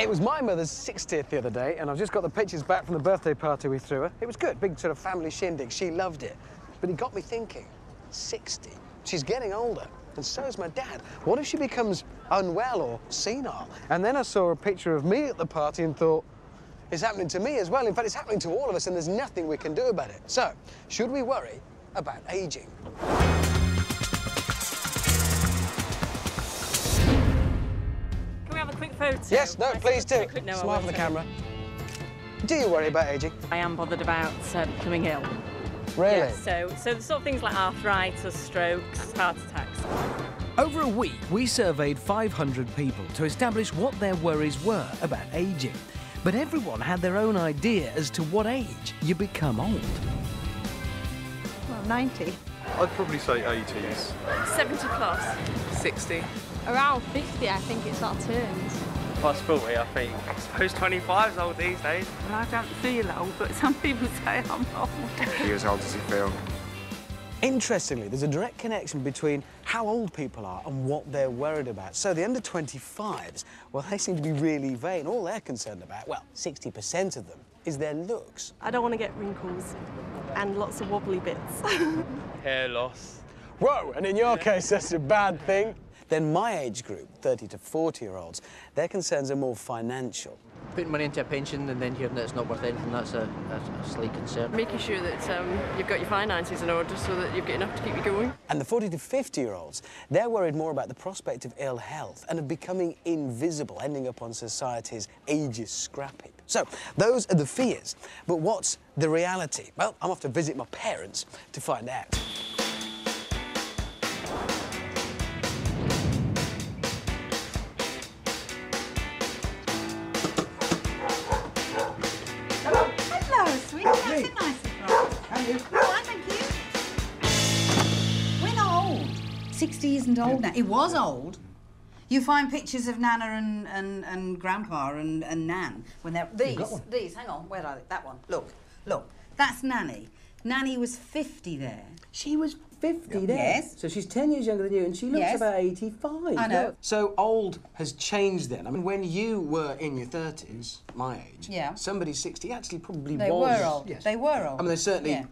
It was my mother's 60th the other day, and I've just got the pictures back from the birthday party we threw her. It was good, big sort of family shindig. She loved it. But it got me thinking, 60? She's getting older, and so is my dad. What if she becomes unwell or senile? And then I saw a picture of me at the party and thought, it's happening to me as well. In fact, it's happening to all of us, and there's nothing we can do about it. So, should we worry about ageing? Quick photo. Yes, no, please do. Smile for the camera. Do you worry about ageing? I am bothered about becoming ill. Really? Yeah, so the sort of things like arthritis, strokes, heart attacks. Over a week, we surveyed 500 people to establish what their worries were about ageing. But everyone had their own idea as to what age you become old. Well, 90. I'd probably say 80s. 70 plus. 60. Around 50, I think it's our turns. Past 40, I think. I suppose 25 is old these days. Well, I don't feel old, but some people say I'm old. You're as old as you feel. Interestingly, there's a direct connection between how old people are and what they're worried about. So the under 25s, well, they seem to be really vain. All they're concerned about, well, 60% of them, is their looks. I don't want to get wrinkles and lots of wobbly bits. Hair loss. Whoa, and in your case, that's a bad thing. Then my age group, 30 to 40-year-olds, their concerns are more financial. Putting money into a pension and then hearing that it's not worth anything, that's a silly concern. Making sure that you've got your finances in order so that you've got enough to keep you going. And the 40 to 50-year-olds, they're worried more about the prospect of ill health and of becoming invisible, ending up on society's ageist scrap heap. So, those are the fears. But what's the reality? Well, I'm off to visit my parents to find out. That's a nice surprise. How are you? Fine, thank you. We're not old. 60 isn't old now. It was old. You find pictures of Nana and Grandpa and Nan when they're... These, hang on, where are they? That one. Look, that's Nanny. Nanny was 50 there. She was 50 there? Yes. So she's 10 years younger than you, and she looks about 85. I know. So old has changed then. I mean, when you were in your 30s, my age, somebody 60 actually probably they was... were old. Yes. They were old. I mean, they certainly... Yeah.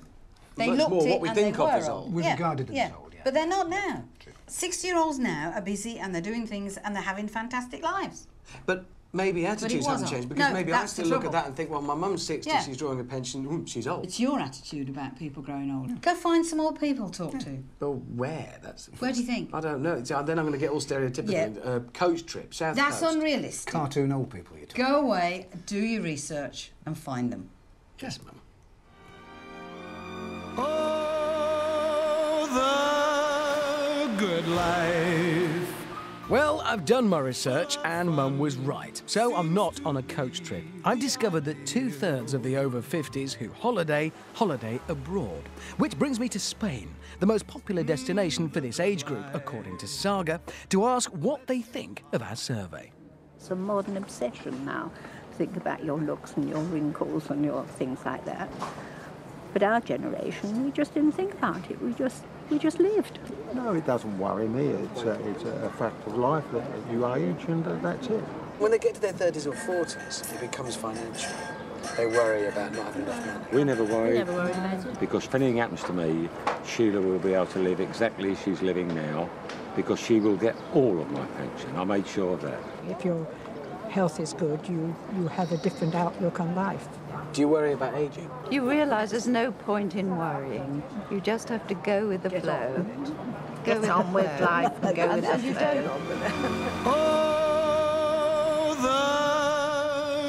They much looked more it what we and think they of were as old. old. We regarded them as old, But they're not now. 60-year-olds now are busy and they're doing things and they're having fantastic lives. But maybe attitudes haven't changed, because maybe I still look at that and think, well, my mum's 60, she's drawing a pension, she's old. It's your attitude about people growing old. Go find some old people to talk to. Well, where? Where do you think? I don't know. Then I'm going to get all stereotypical. Coach trip, South That's Coast. unrealistic. Cartoon old people you're talking. Go away, do your research and find them. Yes, Mum. Oh, the good life. Well, I've done my research and Mum was right. So I'm not on a coach trip. I've discovered that 2/3 of the over 50s who holiday abroad. Which brings me to Spain, the most popular destination for this age group, according to Saga, to ask what they think of our survey. It's a modern obsession now. Think about your looks and your wrinkles and your things like that. But our generation, we just didn't think about it. We just lived. No, it doesn't worry me. It's a fact of life that you age and that's it. When they get to their 30s or 40s, it becomes financial. They worry about not having enough money. We never worried. We never worried about it. Because if anything happens to me, Sheila will be able to live exactly as she's living now, because she will get all of my pension. I made sure of that. If your health is good, you have a different outlook on life. Do you worry about ageing? You realise there's no point in worrying. You just have to go with the flow. Get on with life and go with the flow. Oh,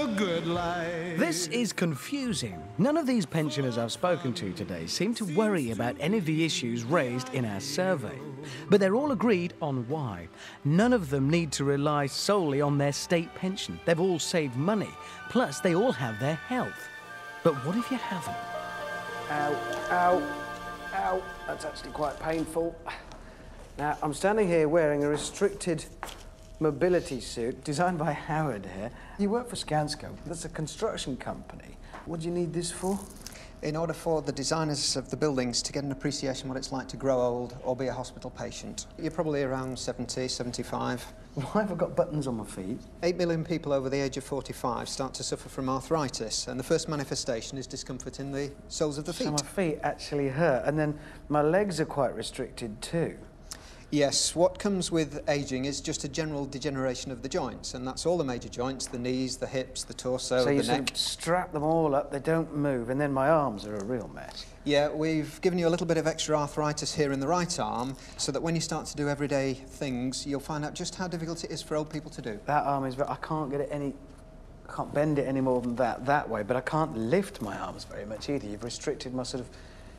the good life. This is confusing. None of these pensioners I've spoken to today seem to worry about any of the issues raised in our survey. But they're all agreed on why. None of them need to rely solely on their state pension. They've all saved money. Plus, they all have their health. But what if you haven't? Ow, ow, ow. That's actually quite painful. Now, I'm standing here wearing a restricted mobility suit designed by Howard here. You work for Scanscope. That's a construction company. What do you need this for? In order for the designers of the buildings to get an appreciation of what it's like to grow old or be a hospital patient. You're probably around 70, 75. Why have I got buttons on my feet? 8 million people over the age of 45 start to suffer from arthritis, and the first manifestation is discomfort in the soles of the feet. So my feet actually hurt, and then my legs are quite restricted too. Yes, what comes with ageing is just a general degeneration of the joints, and that's all the major joints, the knees, the hips, the torso, so the you neck. sort of strap them all up, they don't move, and then my arms are a real mess. Yeah, we've given you a little bit of extra arthritis here in the right arm, so that when you start to do everyday things, you'll find out just how difficult it is for old people to do. That arm is... I can't get it any... I can't bend it any more than that way, but I can't lift my arms very much either. You've restricted my sort of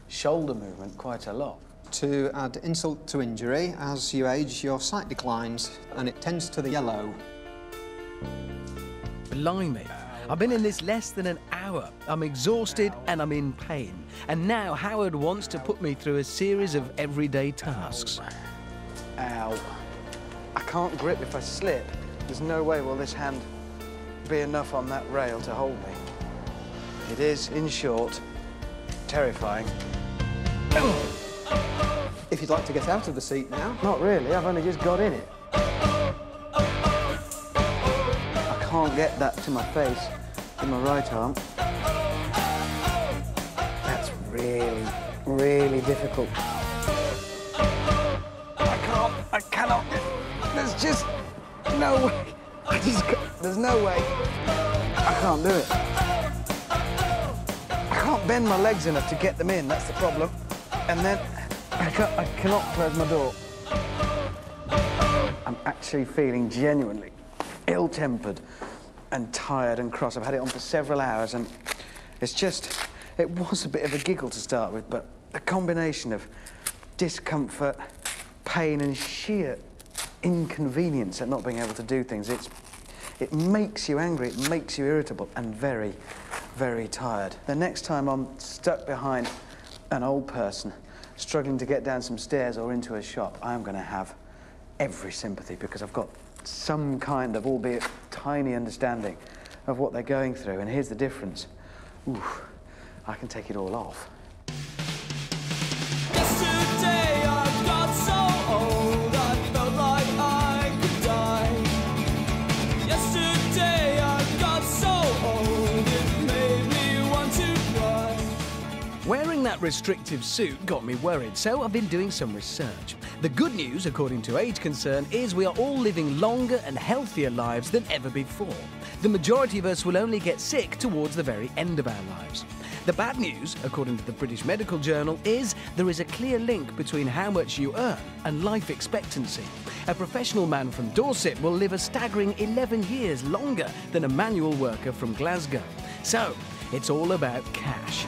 shoulder movement quite a lot. To add insult to injury, as you age, your sight declines, and it tends to the yellow. Blimey. I've been in this less than an hour. I'm exhausted and I'm in pain. And now Howard wants to put me through a series of everyday tasks. Ow. I can't grip if I slip. There's no way will this hand be enough on that rail to hold me. It is, in short, terrifying. If you'd like to get out of the seat now. Not really, I've only just got in it. I can't get that to my face with my right arm. That's really, really difficult. I cannot. There's just no way. There's no way. I can't do it. I can't bend my legs enough to get them in, that's the problem. And then I cannot close my door. I'm actually feeling genuinely ill-tempered and tired and cross. I've had it on for several hours, and it's just... It was a bit of a giggle to start with, but the combination of discomfort, pain and sheer inconvenience at not being able to do things, it makes you angry, it makes you irritable and very, very tired. The next time I'm stuck behind an old person struggling to get down some stairs or into a shop, I'm going to have every sympathy, because I've got some kind of, albeit tiny, understanding of what they're going through. And here's the difference. Oof, I can take it all off. Yesterday I got so old I felt like I could die. Yesterday I got so old it made me want to cry. Wearing that restrictive suit got me worried, so I've been doing some research. The good news, according to Age Concern, is we are all living longer and healthier lives than ever before. The majority of us will only get sick towards the very end of our lives. The bad news, according to the British Medical Journal, is there is a clear link between how much you earn and life expectancy. A professional man from Dorset will live a staggering 11 years longer than a manual worker from Glasgow. So, it's all about cash.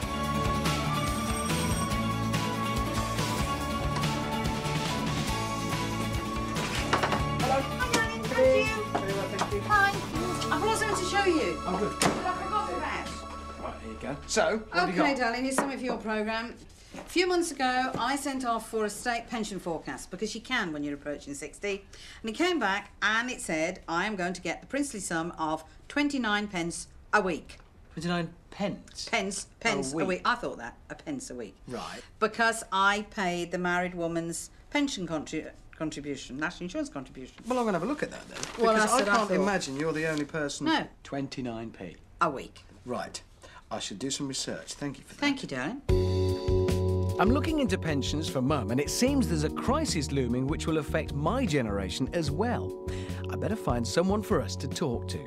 Hi. I've got something to show you. Oh, good. But I forgot about. Right, here you go. So, what have you Okay, got? darling, here's some of your programme. A few months ago, I sent off for a state pension forecast, because you can when you're approaching 60. And it came back and it said, I am going to get the princely sum of 29 pence a week. 29 pence? Pence a week. I thought that, a pence a week. Right. Because I paid the married woman's pension contribution, national insurance contribution. Well, I'm going to have a look at that then. Well, because that's what I can't thought. imagine you're the only person... No. 29p. A week. Right. I should do some research. Thank you for that. Thank you, darling. I'm looking into pensions for Mum, and it seems there's a crisis looming which will affect my generation as well. I better find someone for us to talk to.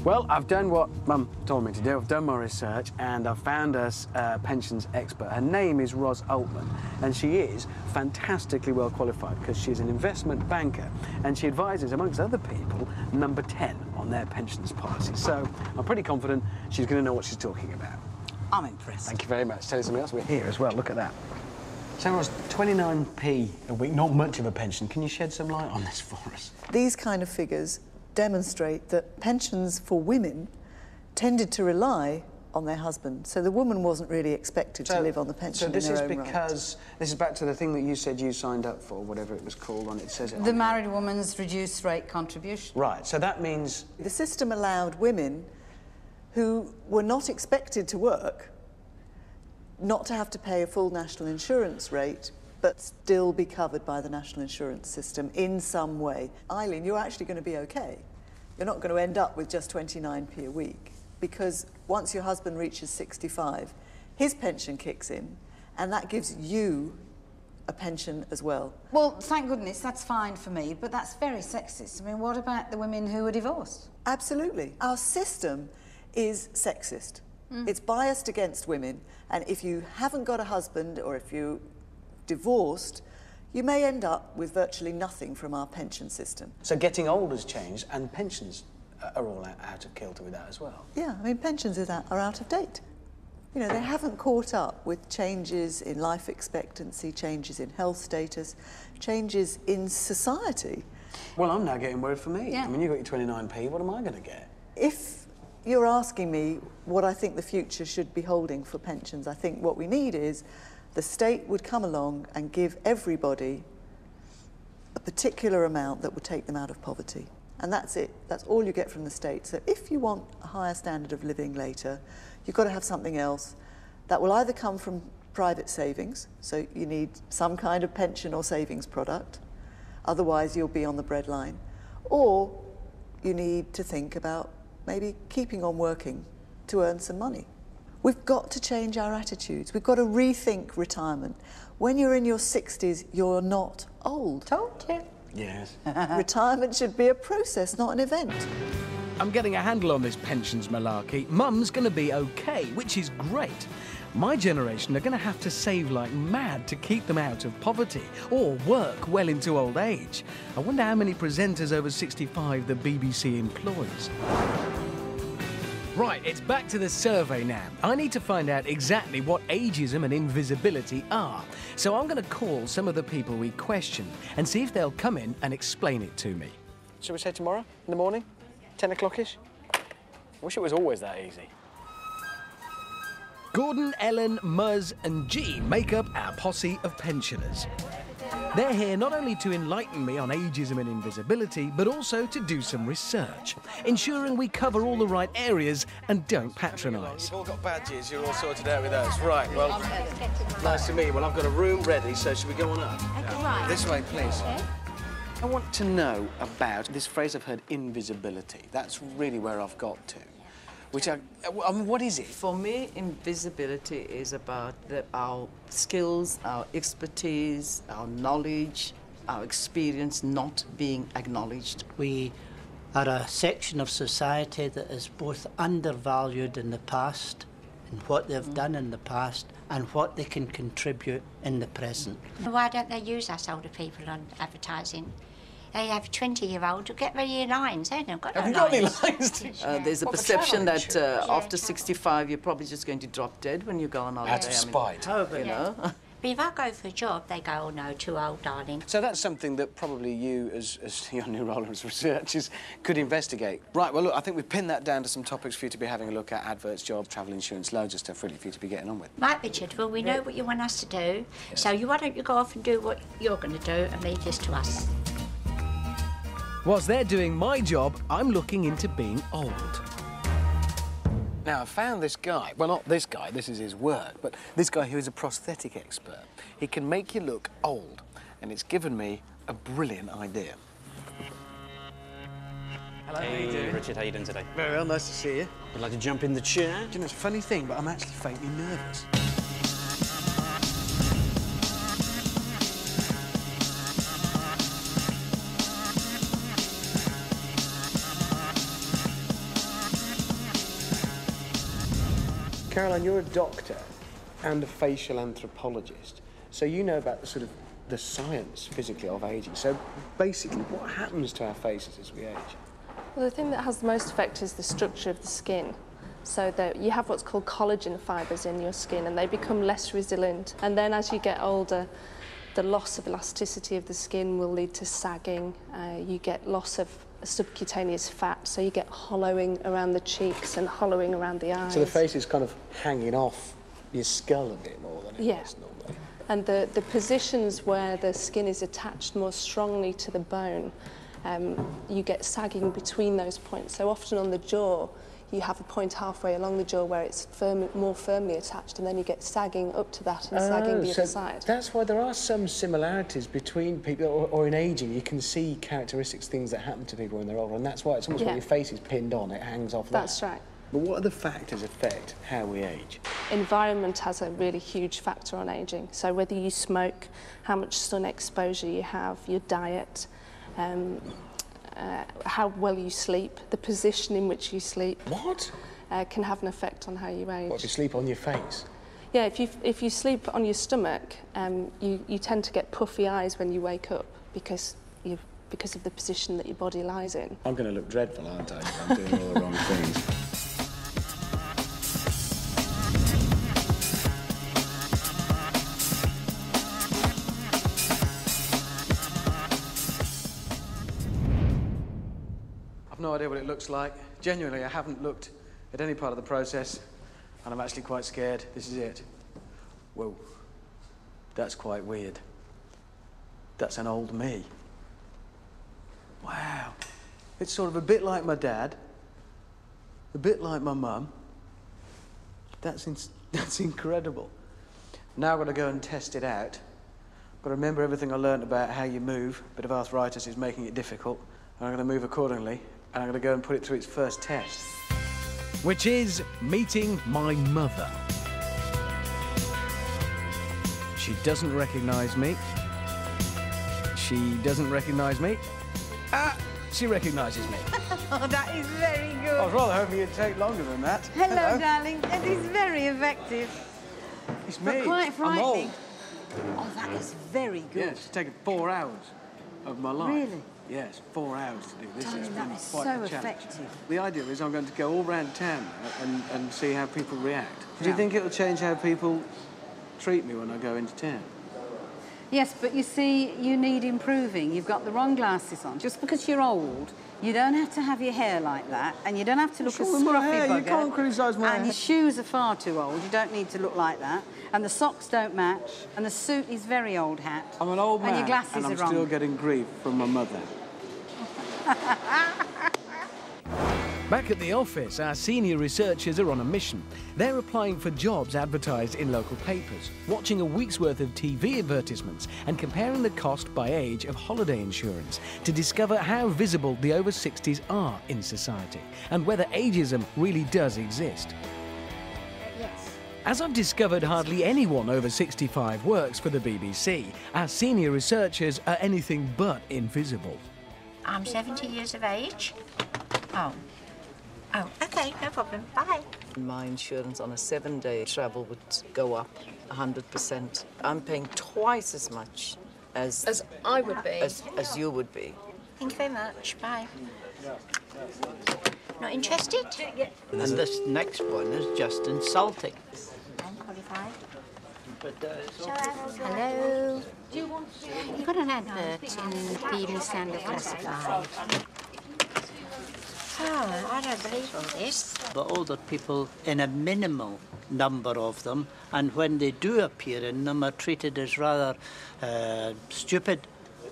Well, I've done what Mum told me to do. I've done my research, and I've found us a pensions expert. Her name is Ros Altman, and she is fantastically well qualified because she's an investment banker, and she advises, amongst other people, number 10 on their pensions policy. So I'm pretty confident she's going to know what she's talking about. I'm impressed. Thank you very much. Tell you something else, we're here as well. Look at that. So, Ros, 29p a week, not much of a pension. Can you shed some light on this for us? These kind of figures demonstrate that pensions for women tended to rely on their husband. So the woman wasn't really expected to live on the pension. So this in is her own right. because this is back to the thing that you said you signed up for, whatever it was called on it says it. The married woman's reduced rate contribution. Right. So that means the system allowed women who were not expected to work not to have to pay a full national insurance rate but still be covered by the national insurance system in some way. Eileen, you're actually going to be okay. You're not going to end up with just 29p a week, because once your husband reaches 65, his pension kicks in, and that gives you a pension as well. Well, thank goodness, that's fine for me, but that's very sexist. I mean, what about the women who are divorced? Absolutely. Our system is sexist. It's biased against women, and if you haven't got a husband or if you're divorced, you may end up with virtually nothing from our pension system. So getting old has changed, and pensions are all out of kilter with that as well. Yeah, I mean, pensions are out of date. You know, they haven't caught up with changes in life expectancy, changes in health status, changes in society. Well, I'm now getting worried for me. Yeah. I mean, you got your 29p, what am I going to get? If you're asking me what I think the future should be holding for pensions, I think what we need is the state would come along and give everybody a particular amount that would take them out of poverty. And that's it. That's all you get from the state. So if you want a higher standard of living later, you've got to have something else that will either come from private savings, so you need some kind of pension or savings product, otherwise you'll be on the breadline, or you need to think about maybe keeping on working to earn some money. We've got to change our attitudes. We've got to rethink retirement. When you're in your 60s, you're not old. Told you. Yes. Retirement should be a process, not an event. I'm getting a handle on this pensions malarkey. Mum's going to be okay, which is great. My generation are going to have to save like mad to keep them out of poverty or work well into old age. I wonder how many presenters over 65 the BBC employs. Right, it's back to the survey now. I need to find out exactly what ageism and invisibility are. So I'm going to call some of the people we questioned and see if they'll come in and explain it to me. Shall we say tomorrow, in the morning? 10 o'clock-ish? I wish it was always that easy. Gordon, Ellen, Muzz and G make up our posse of pensioners. They're here not only to enlighten me on ageism and invisibility, but also to do some research, ensuring we cover all the right areas and don't patronise. You've all got badges, you're all sorted out with those. Right, well, nice to meet you. Well, I've got a room ready, so should we go on up? Right. This way, please. I want to know about this phrase I've heard, invisibility. That's really where I've got to. Which I mean, what is it? For me, invisibility is about our skills, our expertise, our knowledge, our experience not being acknowledged. We are a section of society that is both undervalued in the past, in what they've done in the past, and what they can contribute in the present. Why don't they use us older people on advertising? They have 20-year-olds who get their lines. They haven't got no lines. Have you got any lines? There's a perception that after 65, you're probably just going to drop dead when you go on holiday. Out of spite. You know. But if I go for a job, they go, oh, no, too old, darling. So that's something that probably you, as your new role as researchers, could investigate. Right, well, look, I think we've pinned that down to some topics for you to be having a look at. Adverts, jobs, travel insurance, loads of stuff, really, for you to be getting on with. Right, Richard, well, we know what you want us to do, so why don't you go off and do what you're going to do and leave this to us. Whilst they're doing my job, I'm looking into being old. Now, I found this guy. Well, not this guy, this is his work, but this guy who is a prosthetic expert. He can make you look old, and it's given me a brilliant idea. Hello, how you doing? Richard, how you doing today? Very well, nice to see you. Would like to jump in the chair? Do you know, it's a funny thing, but I'm actually faintly nervous. Caroline, you're a doctor and a facial anthropologist, so you know about the science, physically, of ageing. So basically, what happens to our faces as we age? Well, the thing that has the most effect is the structure of the skin. So that you have what's called collagen fibres in your skin, and they become less resilient. And then as you get older, the loss of elasticity of the skin will lead to sagging. You get loss of subcutaneous fat, so you get hollowing around the cheeks and hollowing around the eyes. So the face is kind of hanging off your skull a bit more than it is normally. And the positions where the skin is attached more strongly to the bone, you get sagging between those points. So often on the jaw, you have a point halfway along the jaw where it's more firmly attached, and then you get sagging up to that and sagging the other side. That's why there are some similarities between people, or in ageing, you can see characteristics, things that happen to people when they're older, and that's why it's almost like your face is pinned on, it hangs off that. That's right. But what other factors affect how we age? Environment has a really huge factor on ageing. So whether you smoke, how much sun exposure you have, your diet, how well you sleep, the position in which you sleep. What? Can have an effect on how you age. What, if you sleep on your face? Yeah, if you sleep on your stomach, you tend to get puffy eyes when you wake up because of the position that your body lies in. I'm going to look dreadful, aren't I? I'm doing all the wrong things. I've no idea what it looks like. Genuinely, I haven't looked at any part of the process, and I'm actually quite scared. This is it. Whoa. That's quite weird. That's an old me. Wow. It's sort of a bit like my dad, a bit like my mum. That's incredible. Now I've got to go and test it out. I've got to remember everything I learned about how you move. A bit of arthritis is making it difficult, and I'm going to move accordingly. And I'm going to go and put it through its first test. Which is meeting my mother. She doesn't recognise me. She doesn't recognise me. She recognises me. Oh, that is very good. I was rather hoping it'd take longer than that. Hello, darling. That is very effective. It's me. But quite frightening. I'm old. Oh, that is very good. Yeah, it's taken 4 hours of my life. Really? Yes, 4 hours to do this. Darling, It's that been is quite so a challenge. effective. The idea is I'm going to go all round town now and see how people react. Do you Yeah. think it'll change how people treat me when I go into town? Yes, but you see, you need improving. You've got the wrong glasses on. Just because you're old, you don't have to have your hair like that, and you don't have to look a What's wrong with my scruffy hair? bugger. You can't criticise my And hair. your shoes are far too old. You don't need to look like that. And the socks don't match. And the suit is very old hat. I'm an old man, and your glasses and I'm are wrong. still getting grief from my mother. Back at the office, our senior researchers are on a mission. They're applying for jobs advertised in local papers, watching a week's worth of TV advertisements and comparing the cost by age of holiday insurance to discover how visible the over 60s are in society and whether ageism really does exist. Yes. As I've discovered, hardly anyone over 65 works for the BBC. Our senior researchers are anything but invisible. I'm 70 years of age. Oh. Oh, OK, no problem. Bye. My insurance on a 7-day travel would go up 100%. I'm paying twice as much as I would be. As you would be. Thank you very much. Bye. Not interested? And this next one is just insulting. I'm qualified. Hello. You got an advert in the Evening Standard Classified. Oh, I don't believe all this. But older people in a minimal number of them, and when they do appear in them, are treated as rather stupid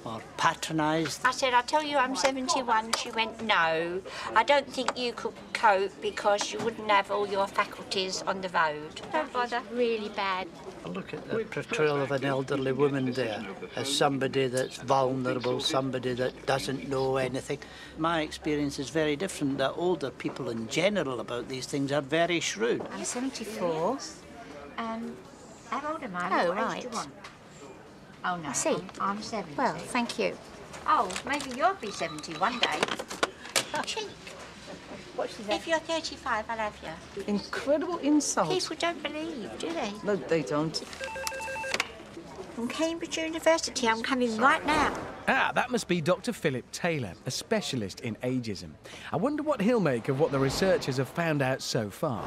or patronised. I said, I tell you I'm 71. She went, no, I don't think you could cope because you wouldn't have all your faculties on the road. Don't bother. Really bad. Look at the portrayal of an elderly woman there as somebody that's vulnerable, somebody that doesn't know anything. My experience is very different, that older people in general about these things are very shrewd. I'm 74. How old am I? Oh, right. Age do you want? Oh, no. I see. I'm 70. Well, thank you. Oh, maybe you'll be 70 one day. Cheek. If you're 35, I'll have you. Incredible insult. People don't believe, do they? No, they don't. From Cambridge University, I'm coming right now. Ah, that must be Dr. Philip Taylor, a specialist in ageism. I wonder what he'll make of what the researchers have found out so far.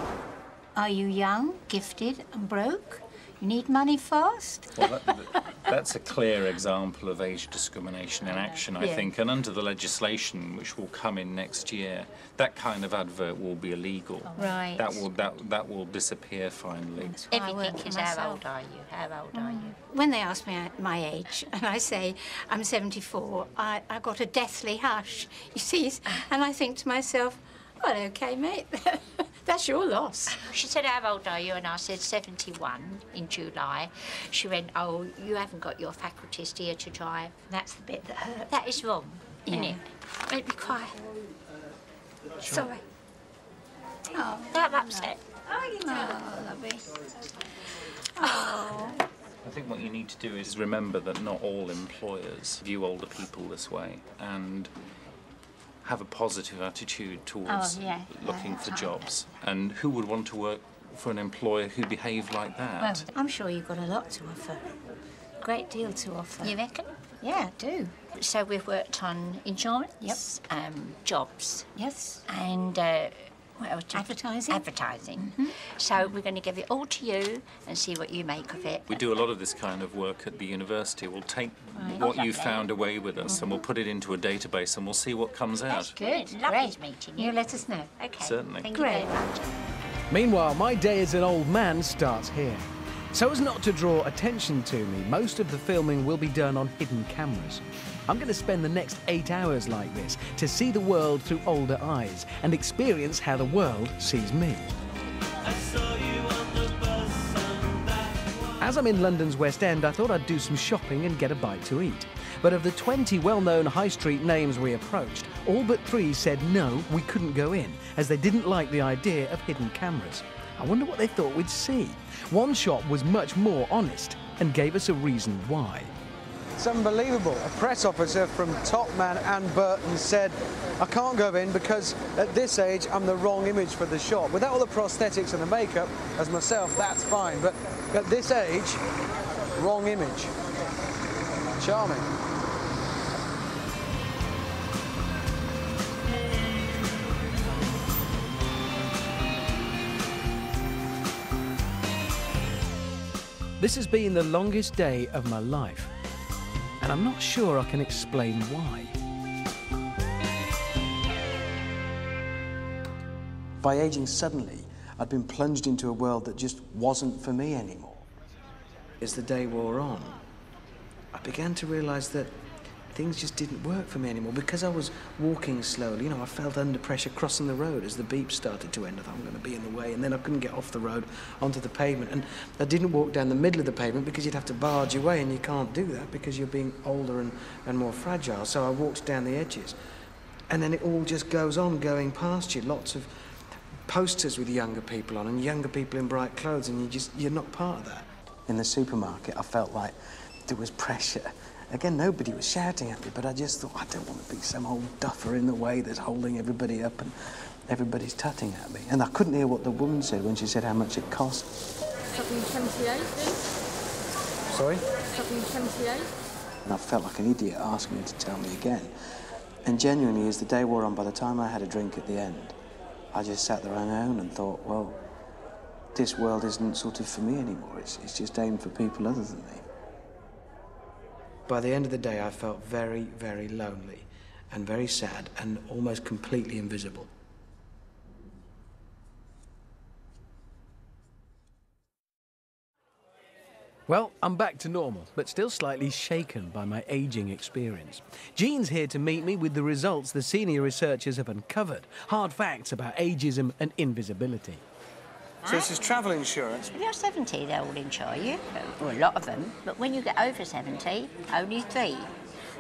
Are you young, gifted and broke? You need money fast? Well, that's a clear example of age discrimination in action, I think. And under the legislation which will come in next year, that kind of advert will be illegal. Right. That will disappear finally. Everything is how old are you? How old are you? When they ask me my age and I say I'm 74, I got a deathly hush. You see, and I think to myself, Well, OK, mate. That's your loss. She said, how old are you? And I said, 71 in July. She went, oh, you haven't got your faculties, dear, to drive. That's the bit that hurt. That is wrong, isn't it? Made me cry. Sure. Sorry. Oh, I'm upset. Oh, lovely. Oh. I think what you need to do is remember that not all employers view older people this way and have a positive attitude towards looking for jobs. And who would want to work for an employer who behaved like that? Well, I'm sure you've got a lot to offer. Great deal to offer. You reckon? Yeah, I do. So we've worked on insurance, jobs. Yes. And what else? Advertising. Advertising. So we're going to give it all to you and see what you make of it. We do a lot of this kind of work at the university. We'll take what you found away with us and we'll put it into a database and we'll see what comes out. That's good. Lovely meeting you. You let us know. OK. Certainly. Thank you very much. Meanwhile, my day as an old man starts here. So as not to draw attention to me, most of the filming will be done on hidden cameras. I'm going to spend the next 8 hours like this to see the world through older eyes and experience how the world sees me. As I'm in London's West End, I thought I'd do some shopping and get a bite to eat. But of the 20 well-known high street names we approached, all but 3 said no, we couldn't go in, as they didn't like the idea of hidden cameras. I wonder what they thought we'd see. One shop was much more honest and gave us a reason why. It's unbelievable. A press officer from Topman and Burton said, I can't go in because at this age I'm the wrong image for the shop. Without all the prosthetics and the makeup, as myself, that's fine. But at this age, wrong image. Charming. This has been the longest day of my life, and I'm not sure I can explain why. By aging suddenly, I'd been plunged into a world that just wasn't for me anymore. As the day wore on, I began to realise that things just didn't work for me anymore. Because I was walking slowly, you know, I felt under pressure crossing the road as the beep started to end. I thought, I'm going to be in the way, and then I couldn't get off the road onto the pavement. And I didn't walk down the middle of the pavement because you'd have to barge your way, and you can't do that because you're being older and more fragile. So I walked down the edges. And then it all just goes on going past you. Lots of posters with younger people on, and younger people in bright clothes, and you're not part of that. In the supermarket, I felt like there was pressure. Again, nobody was shouting at me, but I just thought, I don't want to be some old duffer in the way that's holding everybody up and everybody's tutting at me. And I couldn't hear what the woman said when she said how much it cost. Something 28, Sorry? Something 28. And I felt like an idiot asking her to tell me again. And genuinely, as the day wore on, by the time I had a drink at the end, I just sat there on my own and thought, well, this world isn't sort of for me anymore. It's just aimed for people other than me. By the end of the day, I felt very, very lonely and very sad and almost completely invisible. Well, I'm back to normal, but still slightly shaken by my ageing experience. Jean's here to meet me with the results the senior researchers have uncovered. Hard facts about ageism and invisibility. So this is travel insurance. If you're 70, they'll insure you. Well, a lot of them. But when you get over 70, only 3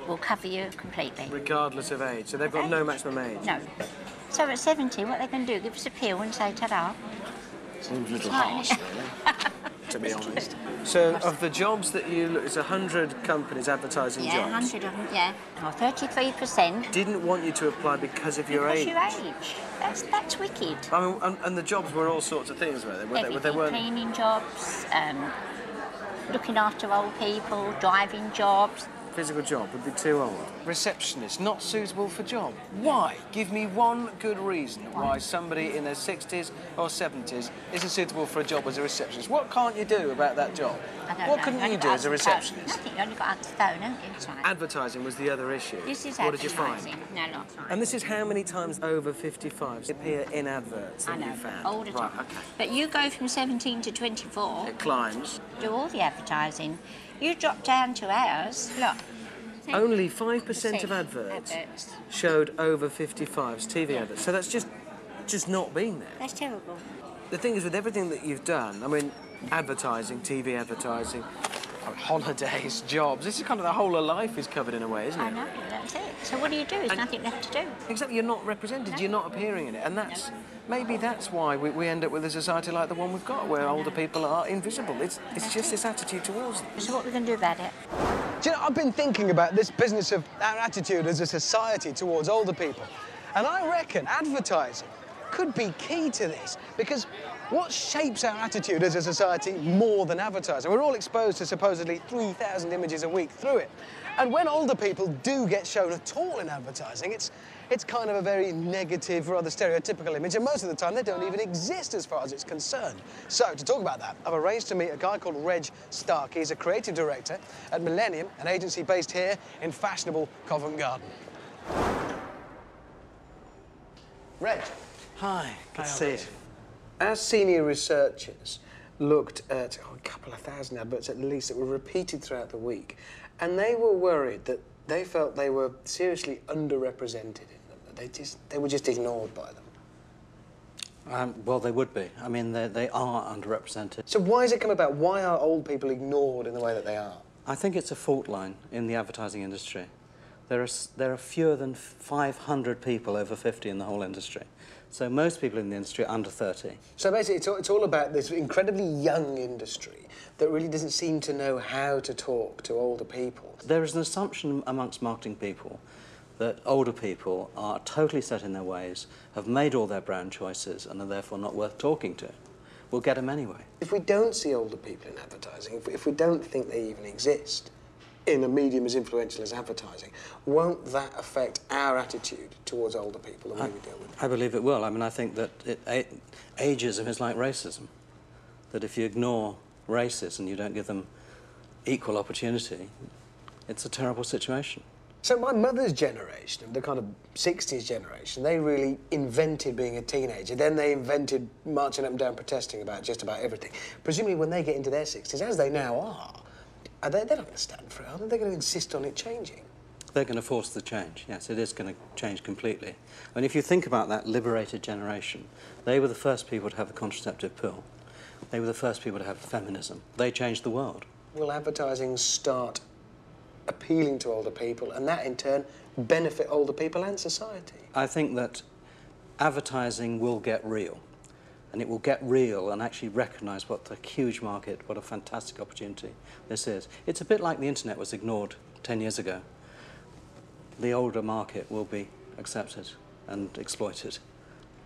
will cover you completely. Regardless of age. So they've got no maximum age? No. So at 70, what they can do, give us a pill and say, ta-da. Seems a little harsh, really, to be honest. So of the jobs that you look, it's 100 companies advertising jobs. 100 of them, yeah. Oh, 33%. Didn't want you to apply because of your age. Because your age. That's wicked. I mean, and the jobs were all sorts of things, were they? Everything, weren't... cleaning jobs, looking after old people, driving jobs. Physical job would be too old. Receptionist, not suitable for job. Why? Give me one good reason why somebody in their 60s or 70s isn't suitable for a job as a receptionist. What can't you do about that job? What couldn't you do as a receptionist? Nothing, you only got to answer the phone, haven't you? Right. Advertising was the other issue. This is what did you find? No, not And this is how many times over 55s appear in adverts that you found? All the time. Right, okay. But you go from 17 to 24. It climbs. Do all the advertising. You drop down to ours. Look. Only 5% of adverts showed over 55s, TV adverts. So that's just just not been there. That's terrible. The thing is, with everything that you've done, I mean, advertising, TV advertising, holidays, jobs, this is kind of the whole of life is covered in a way, isn't it? I know, that's it. So what do you do? There's nothing left to do. Exactly, you're not represented, you're not appearing in it, and that's... Maybe that's why we end up with a society like the one we've got, where older people are invisible. It's just this attitude towards them. So what are we going to do about it? Do you know, I've been thinking about this business of our attitude as a society towards older people, and I reckon advertising could be key to this, because what shapes our attitude as a society more than advertising? We're all exposed to supposedly 3,000 images a week through it. And when older people do get shown at all in advertising, it's kind of a very negative, rather stereotypical image, and most of the time they don't even exist as far as it's concerned. So, to talk about that, I've arranged to meet a guy called Reg Starkey. He's a creative director at Millennium, an agency based here in fashionable Covent Garden. Reg. Hi, good to see you. Our senior researchers looked at a couple of thousand adverts at least that were repeated throughout the week, and they were worried that they felt they were seriously underrepresented in them, that they were just ignored by them. Well, they would be. I mean, they are underrepresented. So why has it come about? Why are old people ignored in the way that they are? I think it's a fault line in the advertising industry. There are fewer than 500 people over 50 in the whole industry. So most people in the industry are under 30. So basically, it's all about this incredibly young industry that really doesn't seem to know how to talk to older people. There is an assumption amongst marketing people that older people are totally set in their ways, have made all their brand choices, and are therefore not worth talking to. We'll get them anyway. If we don't see older people in advertising, if we don't think they even exist in a medium as influential as advertising, won't that affect our attitude towards older people, the way we deal with them? I believe it will. I mean, I think that ageism is like racism, that if you ignore races and you don't give them equal opportunity, it's a terrible situation. So my mother's generation, the kind of 60s generation, they really invented being a teenager. Then they invented marching up and down protesting about just about everything. Presumably when they get into their 60s, as they now are, they're not going to stand for it, are they? They're going to insist on it changing. They're going to force the change, yes, it is going to change completely. And if you think about that liberated generation, they were the first people to have the contraceptive pill. They were the first people to have feminism. They changed the world. Will advertising start appealing to older people, and that in turn benefit older people and society? I think that advertising will get real. And it will get real and actually recognise what a huge market, what a fantastic opportunity this is. It's a bit like the internet was ignored 10 years ago. The older market will be accepted and exploited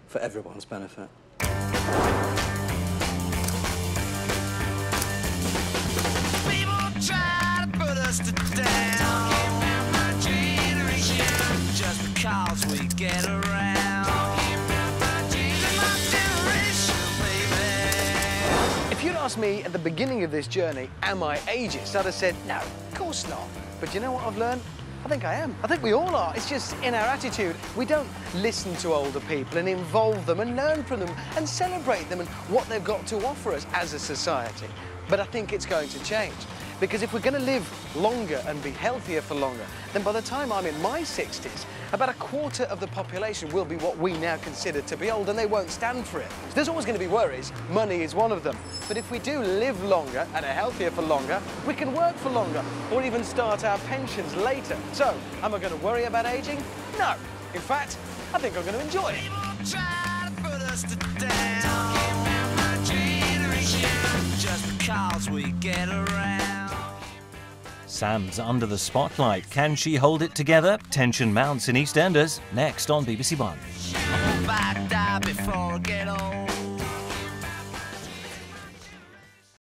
for everyone's benefit. People try to put us down. My generation, just because we get around. If you'd asked me at the beginning of this journey, am I ageist? I'd have said, no, of course not. But you know what I've learned? I think I am. I think we all are. It's just in our attitude. We don't listen to older people and involve them and learn from them and celebrate them and what they've got to offer us as a society. But I think it's going to change. Because if we're going to live longer and be healthier for longer, then by the time I'm in my 60s, about a quarter of the population will be what we now consider to be old, and they won't stand for it. There's always going to be worries. Money is one of them. But if we do live longer and are healthier for longer, we can work for longer or even start our pensions later. So, am I going to worry about aging? No. In fact, I think I'm going to enjoy it. Try to put us down. My generation, just because we get around. Sam's under the spotlight. Can she hold it together? Tension mounts in EastEnders. Next on BBC One. Back die before I get old.